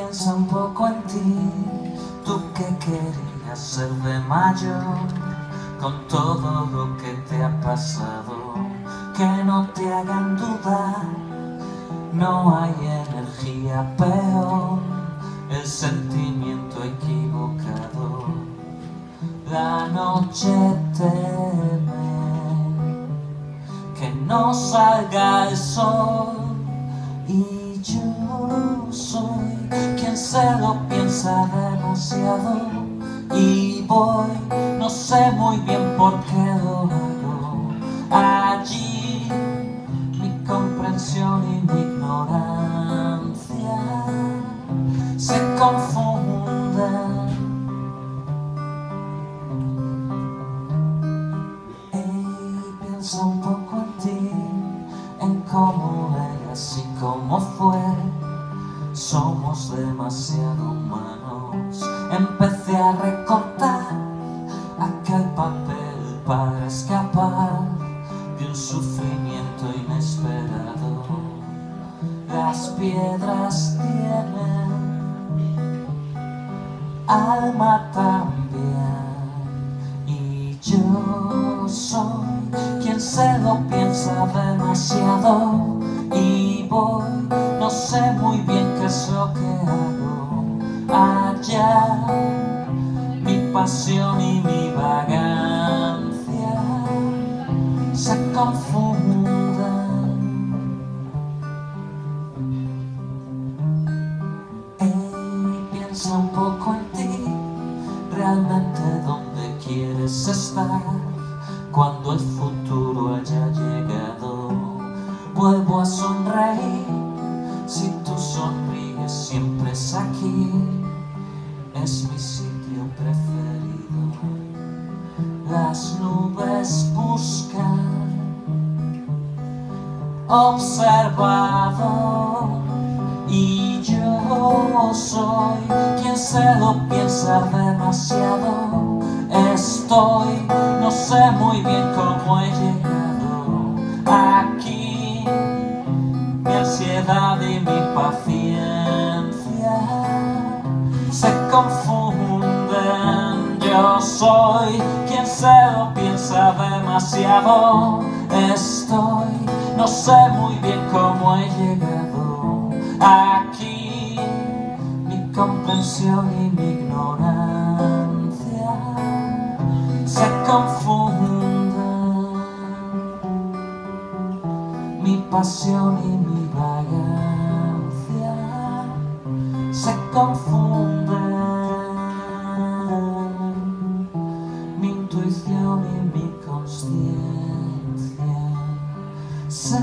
Piensa un poco en ti, tú que querías ser de mayor, con todo lo que te ha pasado, que no te hagan dudar, no hay energía peor, el sentimiento equivocado, la noche teme que no salga el sol. Y yo soy quien se lo piensa demasiado y voy, no sé muy bien por qué lo hago. Allí mi comprensión y mi ignorancia se confunden. Y piensa un poco en ti, en cómo eras y cómo fue. Somos demasiado humanos. Empecé a recortar aquel papel para escapar de un sufrimiento inesperado. Las piedras tienen alma también, y yo soy quien se lo piensa demasiado y voy, no sé muy bien qué es lo que hago. Allá mi pasión y mi vagancia se confunden. Y piensa un poco en ti, realmente dónde quieres estar cuando el futuro haya llegado. Vuelvo a sonreír, si tú sonríes siempre es aquí, es mi sitio preferido. Las nubes buscan observado y yo soy quien se lo piensa demasiado. Estoy, no sé muy bien cómo he llegado aquí, mi ansiedad y mi paciencia se confunden. Yo soy quien se lo piensa demasiado. Estoy, no sé muy bien cómo he llegado aquí, mi comprensión y mi ignorancia se confunden. Mi pasión y mi vagancia se confunden. Mi intuición y mi consciencia se